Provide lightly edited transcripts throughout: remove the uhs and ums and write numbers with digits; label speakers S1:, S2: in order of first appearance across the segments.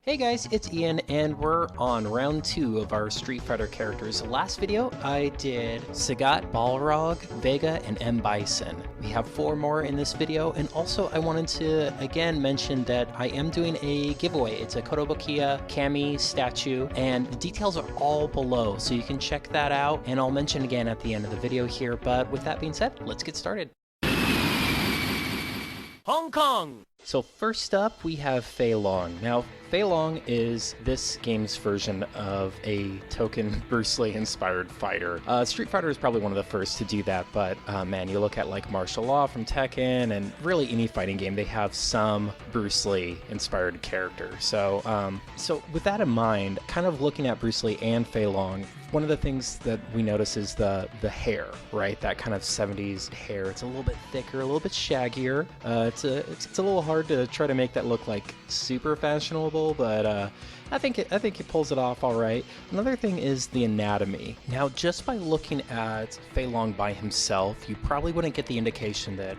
S1: Hey guys, it's Ian, and we're on round 2 of our Street Fighter characters. Last video, I did Sagat, Balrog, Vega, and M. Bison. We have 4 more in this video, and also I wanted to again mention that I am doing a giveaway. It's a Kotobukiya Kami statue, and the details are all below, so you can check that out, and I'll mention again at the end of the video here. But with that being said, let's get started. Hong Kong! So first up, we have Fei Long. Now, Fei Long is this game's version of a token Bruce Lee inspired fighter. Street Fighter is probably one of the first to do that, but man, you look at like Martial Law from Tekken and really any fighting game, they have some Bruce Lee inspired character. So with that in mind, kind of looking at Bruce Lee and Fei Long, one of the things that we notice is the hair, right? That kind of 70s hair. It's a little bit thicker, a little bit shaggier. It's a little hard to try to make that look like super fashionable, but I think it pulls it off all right. Another thing is the anatomy. Now, just by looking at Fei Long by himself, you probably wouldn't get the indication that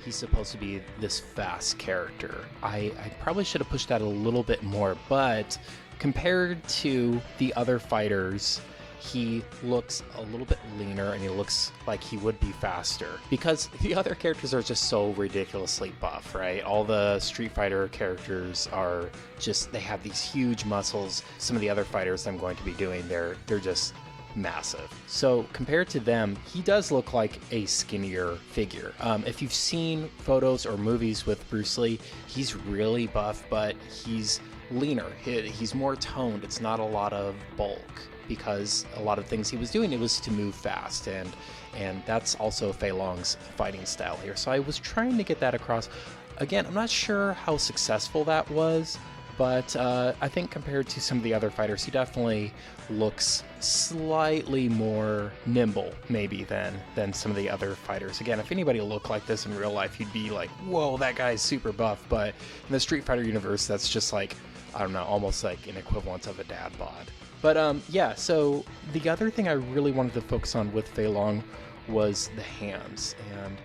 S1: he's supposed to be this fast character. I probably should have pushed that a little bit more, but compared to the other fighters, he looks a little bit leaner and he looks like he would be faster because the other characters are just so ridiculously buff, right? All the Street Fighter characters are just, they have these huge muscles. Some of the other fighters I'm going to be doing, they're just massive. So compared to them, he does look like a skinnier figure. If you've seen photos or movies with Bruce Lee, he's really buff, but he's leaner. He's more toned. It's not a lot of bulk, because a lot of things he was doing, it was to move fast, and that's also Fei Long's fighting style here. So I was trying to get that across. Again, I'm not sure how successful that was, but I think compared to some of the other fighters, he definitely looks slightly more nimble, maybe, than some of the other fighters. Again, if anybody looked like this in real life, you'd be like, whoa, that guy's super buff. But in the Street Fighter universe, that's just like, I don't know, almost like an equivalent of a dad bod. But yeah, so the other thing I really wanted to focus on with Fei Long was the hands. And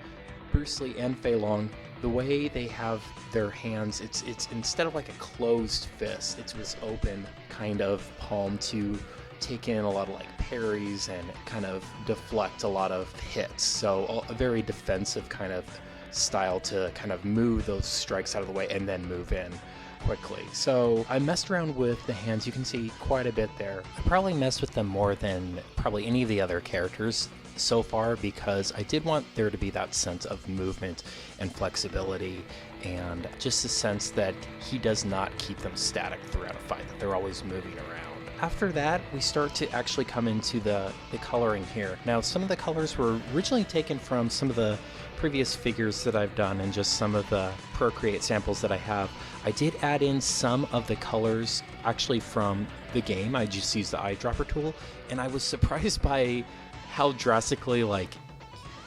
S1: Bruce Lee and Fei Long, the way they have their hands, it's instead of like a closed fist, it's this open kind of palm to take in a lot of like parries and kind of deflect a lot of hits. So a very defensive kind of style to kind of move those strikes out of the way and then move in quickly. So I messed around with the hands. You can see quite a bit there. I probably messed with them more than probably any of the other characters so far because I did want there to be that sense of movement and flexibility and just a sense that he does not keep them static throughout a fight, that they're always moving around. After that, we start to actually come into the coloring here. Now, some of the colors were originally taken from some of the previous figures that I've done and just some of the Procreate samples that I have. I did add in some of the colors actually from the game. I just used the eyedropper tool, and I was surprised by how drastically, like,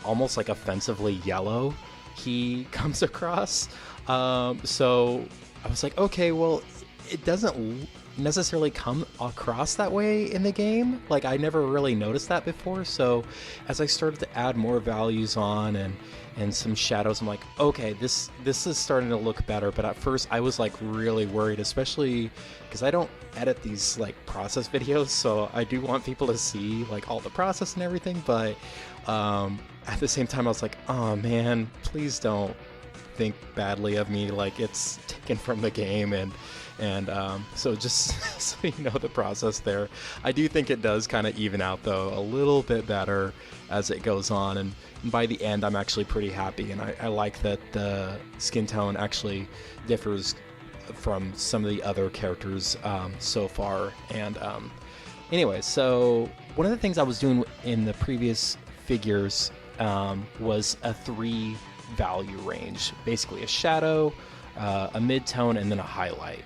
S1: almost like offensively yellow he comes across. So I was like, okay, well, it doesn't necessarily come across that way in the game. Like, I never really noticed that before. So as I started to add more values on and some shadows, I'm like, okay, this is starting to look better. But at first I was like really worried, especially because I don't edit these like process videos, so I do want people to see like all the process and everything. But at the same time I was like, oh man, please don't think badly of me, like it's taken from the game. And so just so you know the process there, I do think it does kind of even out though a little bit better as it goes on, and by the end I'm actually pretty happy, and I like that the skin tone actually differs from some of the other characters so far. And anyway, so one of the things I was doing in the previous figures was a 3 value range, basically a shadow, a mid-tone, and then a highlight.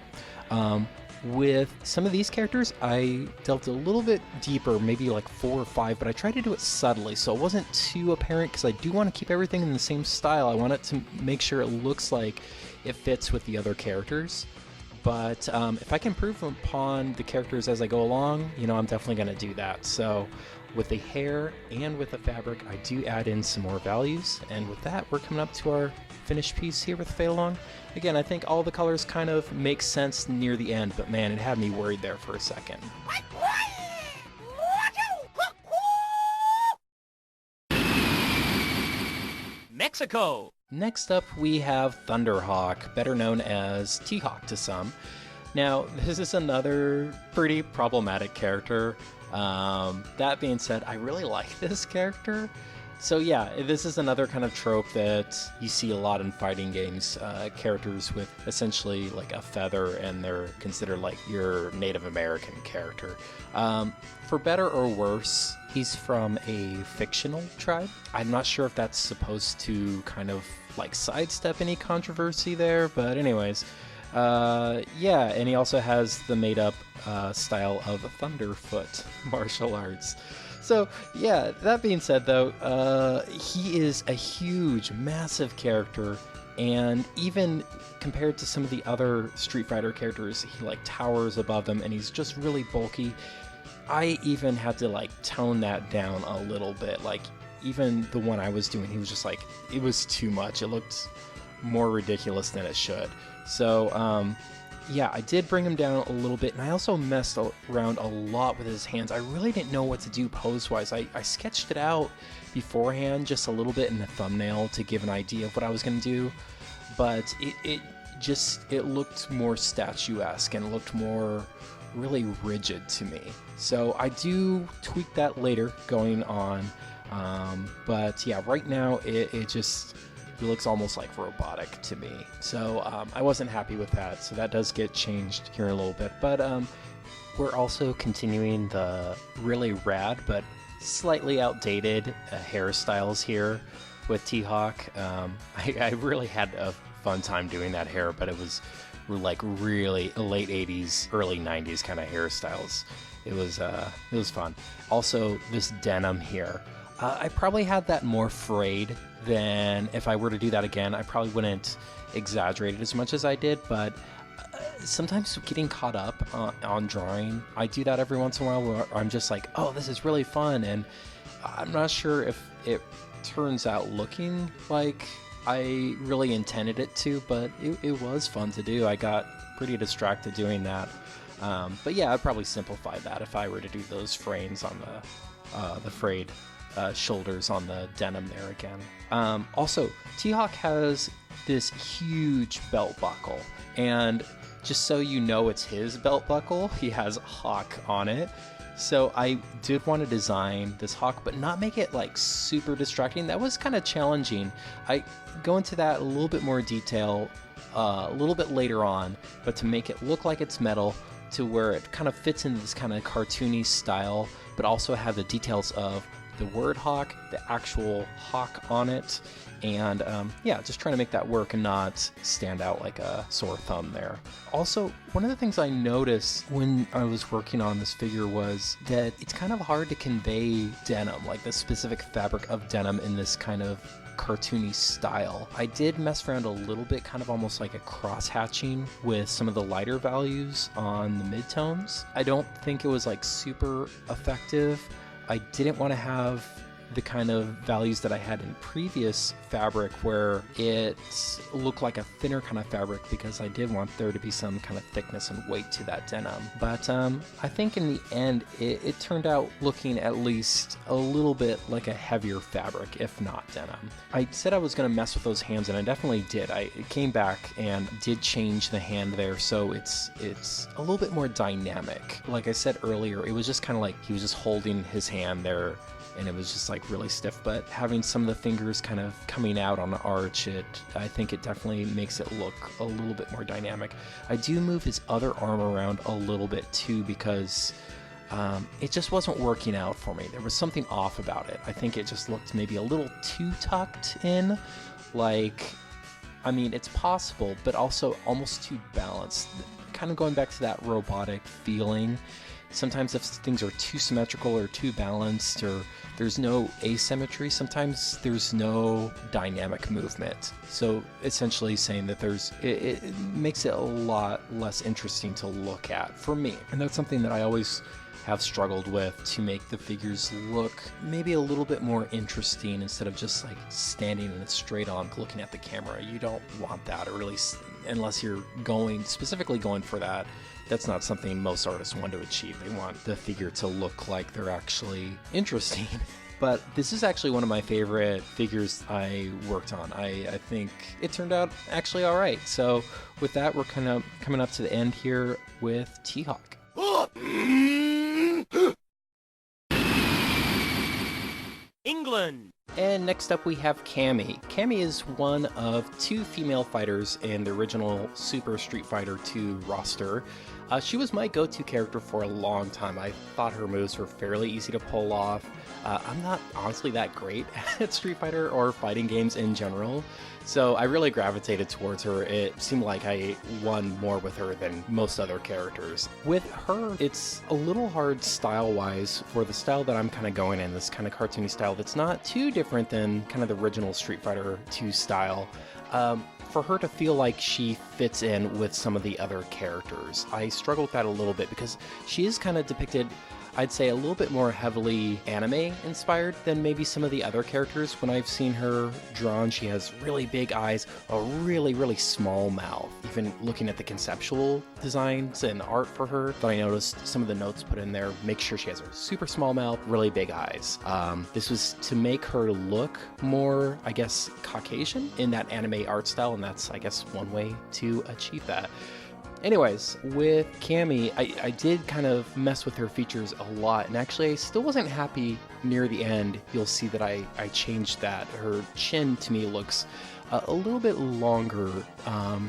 S1: With some of these characters, I delved a little bit deeper, maybe like 4 or 5, but I tried to do it subtly so it wasn't too apparent because I do want to keep everything in the same style. I want it to make sure it looks like it fits with the other characters, But if I can improve upon the characters as I go along, I'm definitely going to do that. So with the hair and with the fabric, I do add in some more values. And with that, we're coming up to our finished piece here with Fei Long. Again, I think all the colors kind of make sense near the end, but man, it had me worried there for a second.
S2: Mexico!
S1: Next up, we have Thunderhawk, better known as T-Hawk to some. Now, this is another pretty problematic character. That being said, I really like this character. So yeah, this is another kind of trope that you see a lot in fighting games. Characters with essentially like a feather and they're considered like your Native American character. For better or worse, he's from a fictional tribe. I'm not sure if that's supposed to kind of like sidestep any controversy there, but anyways. Yeah, and he also has the made-up style of Thunderfoot martial arts. So, yeah, that being said, though, he is a huge, massive character, and even compared to some of the other Street Fighter characters, he, like, towers above them, and he's just really bulky. I even had to, like, tone that down a little bit. Like, even the one I was doing, he was just, like, it was too much. It looked more ridiculous than it should. So, yeah, I did bring him down a little bit, and I also messed around a lot with his hands. I really didn't know what to do pose-wise. I sketched it out beforehand just a little bit in the thumbnail to give an idea of what I was going to do, but it looked more statuesque and looked more really rigid to me. So I do tweak that later going on, but yeah, right now it looks almost like robotic to me. So I wasn't happy with that, so that does get changed here in a little bit. But we're also continuing the really rad but slightly outdated hairstyles here with T-Hawk. I really had a fun time doing that hair, but it was like really late 80s, early 90s kind of hairstyles. It was fun. Also, this denim here. I probably had that more frayed than if I were to do that again. I probably wouldn't exaggerate it as much as I did, but sometimes getting caught up on drawing, I do that every once in a while where I'm just like, oh, this is really fun, and I'm not sure if it turns out looking like I really intended it to, but it was fun to do. I got pretty distracted doing that. But yeah, I'd probably simplify that if I were to do those frames on the frayed shoulders on the denim there again. Also, T-Hawk has this huge belt buckle, and just so you know it's his belt buckle, he has Hawk on it. So I did want to design this Hawk, but not make it like super distracting. That was kind of challenging. I go into that a little bit more detail a little bit later on, but to make it look like it's metal, to where it kind of fits into this kind of cartoony style, but also have the details of the word Hawk, the actual Hawk on it, and yeah, just trying to make that work and not stand out like a sore thumb there. Also, one of the things I noticed when I was working on this figure was that it's kind of hard to convey denim, like the specific fabric of denim in this kind of cartoony style. I did mess around a little bit, kind of almost like a cross-hatching with some of the lighter values on the midtones. I don't think it was like super effective. I didn't want to have the kind of values that I had in previous fabric where it looked like a thinner kind of fabric, because I did want there to be some kind of thickness and weight to that denim. But I think in the end it turned out looking at least a little bit like a heavier fabric, if not denim. I said I was going to mess with those hands, and I definitely did. I came back and did change the hand there, so it's a little bit more dynamic. Like I said earlier, it was just kind of like he was just holding his hand there, and it was just like really stiff, but having some of the fingers kind of coming out on the arch, I think it definitely makes it look a little bit more dynamic. I do move his other arm around a little bit too, because it just wasn't working out for me. There was something off about it. I think it just looked maybe a little too tucked in. Like, I mean, it's possible, but also almost too balanced. Kind of going back to that robotic feeling. Sometimes if things are too symmetrical or too balanced, or there's no asymmetry, sometimes there's no dynamic movement. So essentially saying that it makes it a lot less interesting to look at for me. And that's something that I always have struggled with, to make the figures look maybe a little bit more interesting instead of just like standing in a straight on looking at the camera. You don't want that, or at least unless you're specifically going for that. That's not something most artists want to achieve. They want the figure to look like they're actually interesting. But this is actually one of my favorite figures I worked on. I think it turned out actually all right. So with that, we're kind of coming up to the end here with T-Hawk.
S2: England.
S1: And next up we have Cammy. Cammy is one of 2 female fighters in the original Super Street Fighter II roster. She was my go-to character for a long time. I thought her moves were fairly easy to pull off. I'm not honestly that great at Street Fighter or fighting games in general, so I really gravitated towards her. It seemed like I won more with her than most other characters. With her, it's a little hard style-wise for the style that I'm kind of going in, this kind of cartoony style that's not too different than kind of the original Street Fighter II style. For her to feel like she fits in with some of the other characters. I struggle with that a little bit because she is kind of depicted, I'd say, a little bit more heavily anime inspired than maybe some of the other characters. When I've seen her drawn, she has really big eyes, a really, really small mouth. Even looking at the conceptual designs and art for her, that I noticed some of the notes put in there make sure she has a super small mouth, really big eyes. This was to make her look more, I guess, Caucasian in that anime art style, and that's, I guess, one way to achieve that. Anyways, with Cammy, I did kind of mess with her features a lot, and actually I still wasn't happy near the end. You'll see that I changed that. Her chin to me looks a little bit longer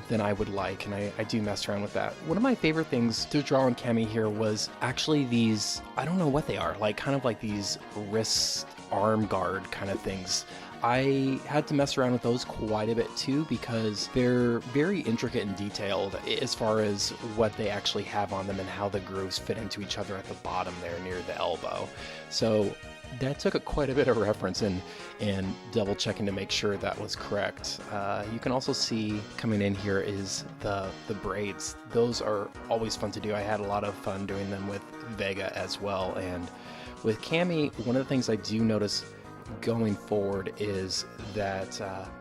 S1: than I would like, and I do mess around with that. One of my favorite things to draw on Cammy here was actually these, I don't know what they are, like kind of like these wrist arm guard kind of things. I had to mess around with those quite a bit too, because they're very intricate and detailed as far as what they actually have on them and how the grooves fit into each other at the bottom there near the elbow. So that took quite a bit of reference and double checking to make sure that was correct. You can also see coming in here is the braids. Those are always fun to do. I had a lot of fun doing them with Vega as well. And with Cammy, one of the things I do notice going forward is that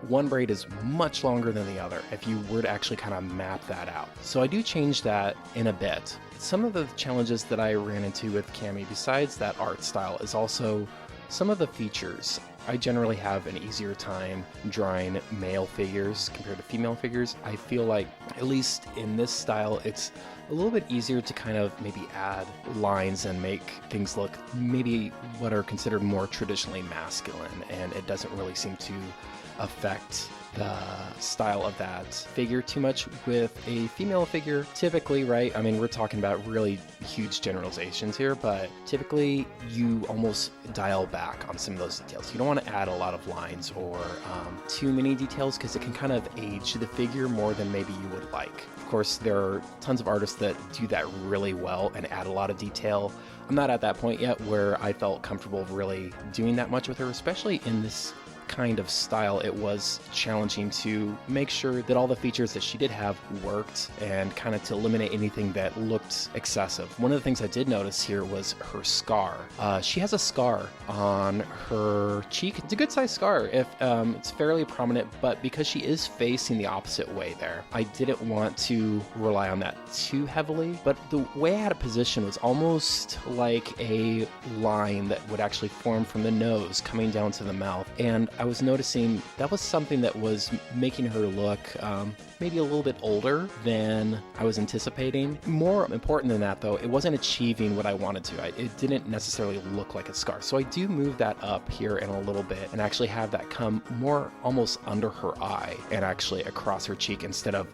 S1: one braid is much longer than the other if you were to actually kind of map that out. So I do change that in a bit. Some of the challenges that I ran into with Cammy, besides that art style, is also some of the features. I generally have an easier time drawing male figures compared to female figures. I feel like, at least in this style, it's a little bit easier to kind of maybe add lines and make things look maybe what are considered more traditionally masculine, and it doesn't really seem to affect the style of that figure too much. With a female figure, typically, right, I mean, we're talking about really huge generalizations here, but typically you almost dial back on some of those details. You don't want to add a lot of lines or too many details, because it can kind of age the figure more than maybe you would like. Of course, there are tons of artists that do that really well and add a lot of detail. I'm not at that point yet where I felt comfortable really doing that much with her, especially in this kind of style. It was challenging to make sure that all the features that she did have worked, and kind of to eliminate anything that looked excessive. One of the things I did notice here was her scar. She has a scar on her cheek. It's a good sized scar. It's fairly prominent, but because she is facing the opposite way there, I didn't want to rely on that too heavily. But the way I had it positioned was almost like a line that would actually form from the nose coming down to the mouth, and I was noticing that was something that was making her look maybe a little bit older than I was anticipating. More important than that, though, it wasn't achieving what I wanted to. It didn't necessarily look like a scar. So I do move that up here in a little bit and actually have that come more almost under her eye and actually across her cheek instead of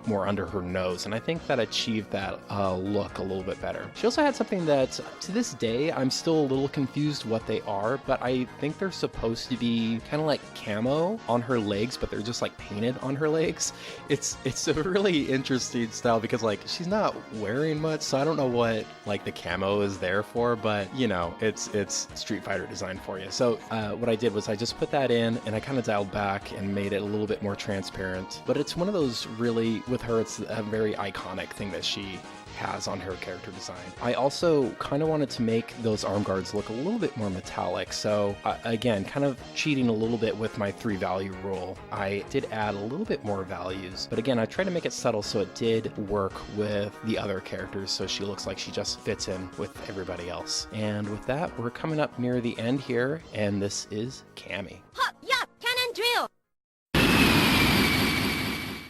S1: more under her nose. And I think that achieved that look a little bit better. She also had something that, to this day, I'm still a little confused what they are, but I think they're supposed to be kind of like camo on her legs, but they're just like painted on her legs. It's a really interesting style because like she's not wearing much, so I don't know what like the camo is there for, but you know, it's Street Fighter design for you. So what I did was I just put that in and I kind of dialed back and made it a little bit more transparent. But it's one of those really, with her, it's a very iconic thing that she has on her character design. I also kind of wanted to make those arm guards look a little bit more metallic, so again, kind of cheating a little bit with my 3 value rule. I did add a little bit more values, but again, I tried to make it subtle so it did work with the other characters, so she looks like she just fits in with everybody else. And with that, we're coming up near the end here, and this is Cammy.
S3: Hop, yup, cannon drill.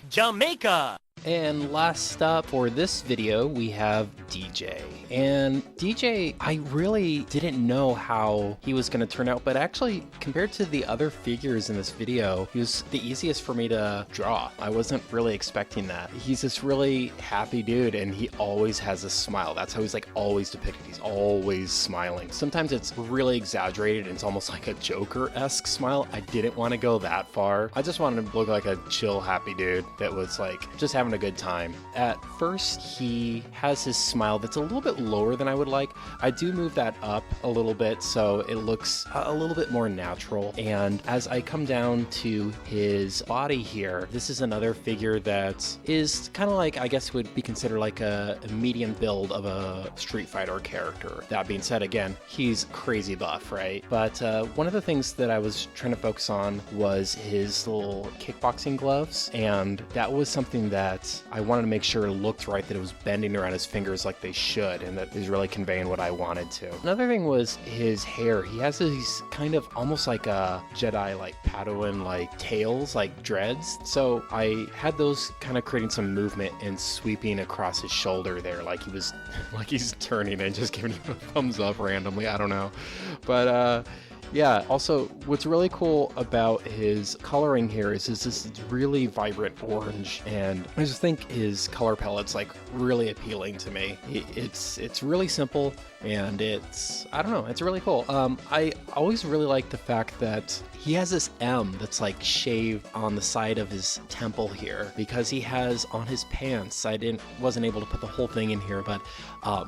S2: Jamaica.
S1: And last up for this video, we have DJ. And DJ, I really didn't know how he was going to turn out, but actually, compared to the other figures in this video, he was the easiest for me to draw. I wasn't really expecting that. He's this really happy dude, and he always has a smile. That's how he's like always depicted. He's always smiling. Sometimes it's really exaggerated, and it's almost like a Joker-esque smile. I didn't want to go that far. I just wanted to look like a chill, happy dude that was like just having a good time. At first, he has his smile that's a little bit lower than I would like. I do move that up a little bit so it looks a little bit more natural. And as I come down to his body here, this is another figure that is kind of like, I guess would be considered like a medium build of a Street Fighter character. That being said, again, he's crazy buff, right? But one of the things that I was trying to focus on was his little kickboxing gloves, and that was something that I wanted to make sure it looked right, that it was bending around his fingers like they should, and that is really conveying what I wanted to. Another thing was his hair. He has these kind of almost like a Jedi, like Padawan, like tails, like dreads. So I had those kind of creating some movement and sweeping across his shoulder there, like he was, like he's turning and just giving him a thumbs up randomly. I don't know, but yeah, also what's really cool about his coloring here is this really vibrant orange, and I just think his color palette's like really appealing to me. It's really simple, and it's, I don't know, it's really cool. I always really like the fact that he has this M that's like shaved on the side of his temple here, because he has on his pants, I wasn't able to put the whole thing in here, but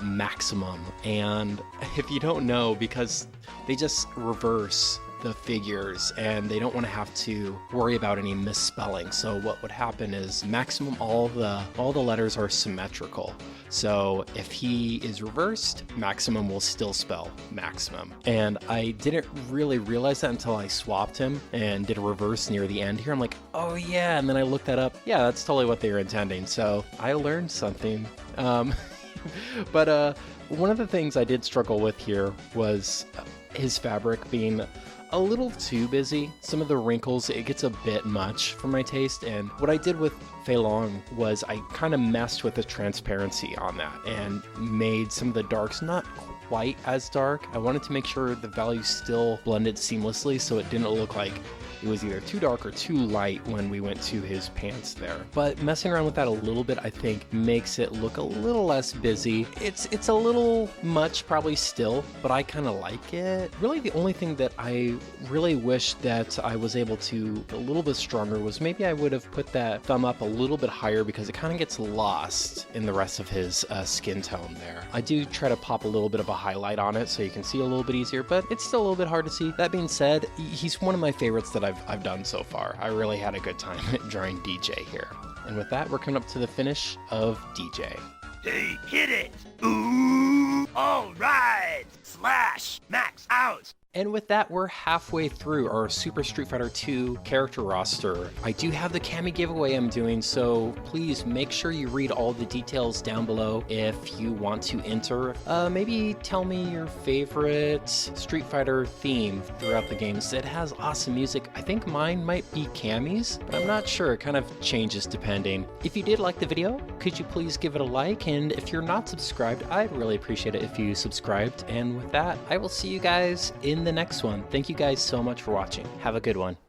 S1: Maximum. And if you don't know, because they just reverse the figures and they don't want to have to worry about any misspelling. So what would happen is Maximum, all the letters are symmetrical. So if he is reversed, Maximum will still spell Maximum. And I didn't really realize that until I swapped him and did a reverse near the end here. I'm like, oh yeah, and then I looked that up. Yeah, that's totally what they were intending. So I learned something. But one of the things I did struggle with here was his fabric being a little too busy. Some of the wrinkles, it gets a bit much for my taste, and what I did with Fei Long was I kind of messed with the transparency on that and made some of the darks not quite as dark. I wanted to make sure the values still blended seamlessly so it didn't look like it was either too dark or too light when we went to his pants there. But messing around with that a little bit, I think, makes it look a little less busy. It's a little much probably still, but I kind of like it. Really, the only thing that I really wish that I was able to get a little bit stronger was maybe I would have put that thumb up a little bit higher, because it kind of gets lost in the rest of his skin tone there. I do try to pop a little bit of a highlight on it so you can see a little bit easier, but it's still a little bit hard to see. That being said, he's one of my favorites that I've done so far. I really had a good time drawing DJ here. And with that, we're coming up to the finish of DJ.
S2: Hey, hit it! Ooh! All right! Slash! Max out!
S1: And with that, we're halfway through our Super Street Fighter 2 character roster. I do have the Cammy giveaway I'm doing, so please make sure you read all the details down below if you want to enter. Maybe tell me your favorite Street Fighter theme throughout the games. It has awesome music. I think mine might be Cammy's, but I'm not sure. It kind of changes depending. If you did like the video, could you please give it a like? And if you're not subscribed, I'd really appreciate it if you subscribed. And with that, I will see you guys in the next one. Thank you guys so much for watching. Have a good one.